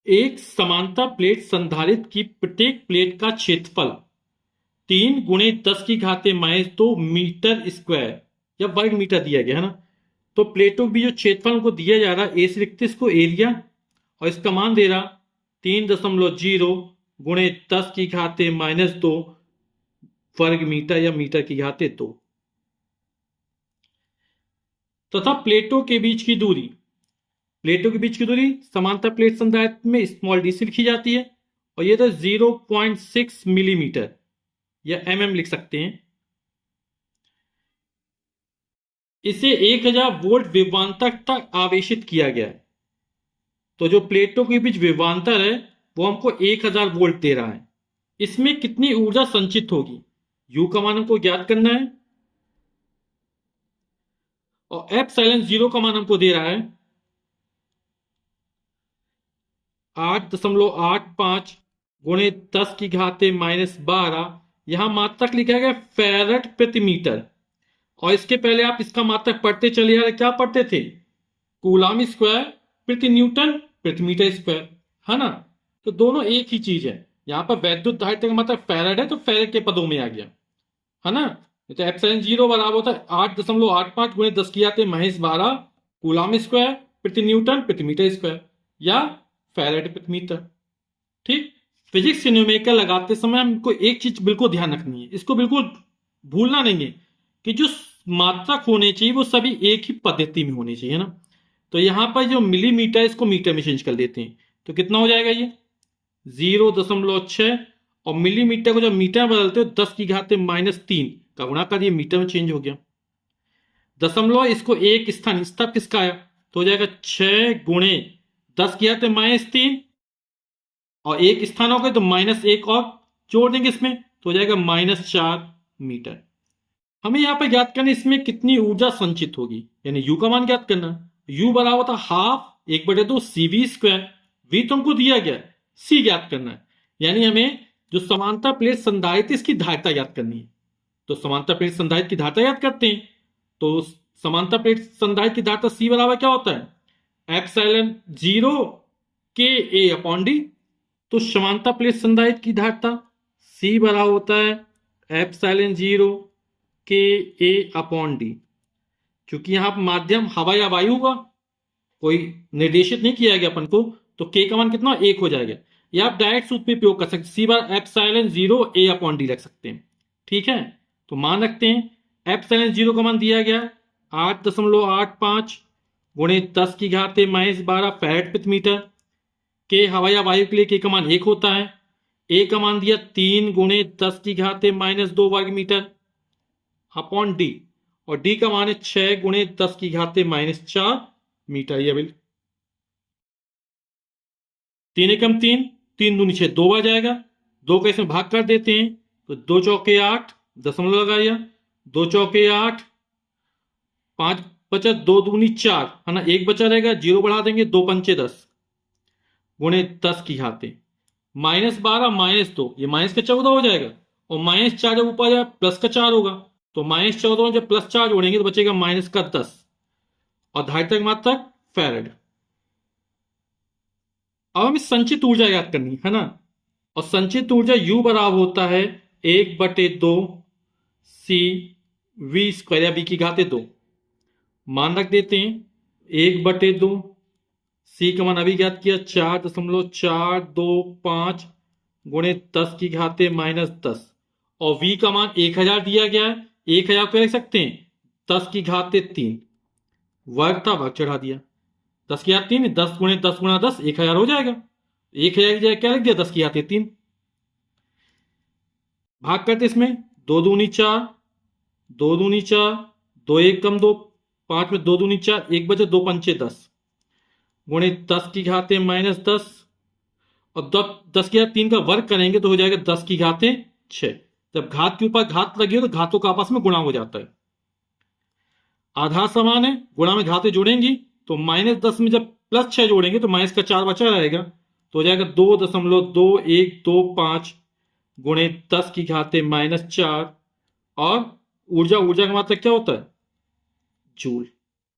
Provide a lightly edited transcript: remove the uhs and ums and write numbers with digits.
एक समांतर प्लेट संधारित्र की प्रत्येक प्लेट का क्षेत्रफल 3 × 10⁻² मीटर स्क्वायर या वर्ग मीटर दिया गया है ना। तो प्लेटों के बीच जो क्षेत्रफल हमको दिया जा रहा है, ए से लिखते इसको एरिया, और इसका मान दे रहा 3.0 × 10⁻² वर्ग मीटर या मीटर की घात 2 तथा प्लेटों के बीच की दूरी समांतर प्लेट संधारित्र में स्मॉल डी से लिखी जाती है, और ये तो 0.6 मिलीमीटर या लिख सकते हैं। इसे 1000 वोल्ट विभवांतर तक आवेशित किया गया है। तो जो प्लेटों के बीच विभवांतर है वो हमको 1000 वोल्ट दे रहा है। इसमें कितनी ऊर्जा संचित होगी, यू का मान हमको ज्ञात करना है, और एप्सिलॉन 0 का मान हमको दे रहा है 8.85 × 10⁻12। यहां मात्रक लिखा गया फैरड प्रति मीटर, और इसके पहले आप इसका मात्रक पढ़ते चले आ रहे, क्या पढ़ते थे, कूलाम स्क्वायर प्रति न्यूटन प्रति मीटर स्क्वायर, है ना। तो दोनों एक ही चीज है। यहां पर वैद्युत धारिता का मतलब फैरड है, तो फैरड के पदों में आ गया, है ना। तो एप्सिलॉन 0 बराबर होता है 8.85 × 10⁻12 कूलाम स्क्वायर प्रति न्यूटन प्रति मीटर स्क्वायर या फैरड प्रति मीटर। ठीक। फिजिक्स से न्यूमेरिकल लगाते समय हमको एक चीज बिल्कुल ध्यान रखनी है, इसको बिल्कुल भूलना नहीं है कि जो मात्रक होने चाहिए वो सभी एक ही पद्धति में होने चाहिए ना। तो यहां पर जो मिलीमीटर इसको मीटर में चेंज कर देते हैं, तो कितना हो जाएगा ये 0.6, और मिलीमीटर को जब मीटर में बदलते हो 10⁻³ का गुणा कर, ये मीटर में चेंज हो गया। दशमलव इसको एक स्थान तब किसका आया, तो हो जाएगा 6 × 10⁻³ और एक स्थान हो गए तो -1 और जोड़ देंगे इसमें, तो हो जाएगा -4 मीटर। हमें यहां पर ज्ञात करना इसमें कितनी ऊर्जा संचित होगी, यानी यू का मान ज्ञात करना। यू बराबर था 12 1/2 CV²। वी तो हमको दिया गया, सी ज्ञात करना है, यानी हमें जो समांतर प्लेट संधारित्र इसकी धारिता ज्ञात करनी है। तो समांतर प्लेट संधारित्र की धारिता ज्ञात करते हैं, तो समांतर प्लेट संधारित्र की धारिता सी बराबर क्या होता है, एप्सिलॉन 0 KA/D। तो समांतर प्लेट संधारित्र की धारिता सी बराबर होता है एप्सिलॉन 0 KA/D। क्योंकि यहां पर माध्यम हवा या वायु होगा, कोई निर्देशित नहीं किया गया अपन को, तो के का मान कितना 1 हो जाएगा। या आप डायरेक्ट सूत्र में प्रयोग कर सकते, सी बार एप्सिलॉन 0 A/D रख सकते हैं। ठीक है, तो मान रखते हैं एप्सिलॉन 0 का मान दिया गया 8.85 × 10⁻12 फैरेड प्रति मीटर। के हवा या वायु के लिए के का मान 1 होता है। ए का मान दिया 3 × 10⁻² वर्ग मीटर अपॉन डी, और डी का मान है 6 × 10⁻4 मीटर। ये बिल 3 एकम 3, 3 दूनी 6, 2 बार जाएगा। 2 का इसमें भाग कर देते हैं, तो 2 चौके 8, दशमलव लगाइए, 2 चौके 8, 5 बचा, 2 दूनी 4, है ना, 1 बचा रहेगा, 0 बढ़ा देंगे, 2 पंचे 10 × 10⁻12 -2, ये -14 हो जाएगा, और -4 जब ऊपर जाए +4 होगा, तो -14 जब +4 जोड़ेंगे तो बचेगा -10, और धारिता की मात्रा फैरड। अब हमें संचित ऊर्जा याद करनी है ना, और संचित ऊर्जा U बराबर होता है 1/2 CV² या V की घात 2। मान रख देते हैं 1/2, सी का मान अभी ज्ञात किया 4.425 × 10⁻10, और V का मान 1000 दिया गया है। 1000 को लिख सकते हैं 10⁻3, वर्ग था वर्ग चढ़ा दिया, 10⁻3, 10 × 10 × 10 1000 हो जाएगा। 1000 की जगह क्या लिख दिया 10⁻3। भाग करते इसमें 2 दूनी 4, 2 दूनी 4, 2 1 कम 2, 5 में 2 दूनी 4, 1 बचे, 2 पंचे 10 × 10⁻10, और 10⁻3 का वर्ग करेंगे तो हो जाएगा 10⁻6। जब घात के ऊपर घात लगी हो तो घातों का आपस में गुणा हो जाता है। आधार समान है, गुणा में घातें जुड़ेंगी, तो -10 में जब +6 जोड़ेंगे तो -4 बचा रहेगा, तो हो जाएगा 2.2125 × 10⁻4। और ऊर्जा का मात्रक क्या होता है, जूल।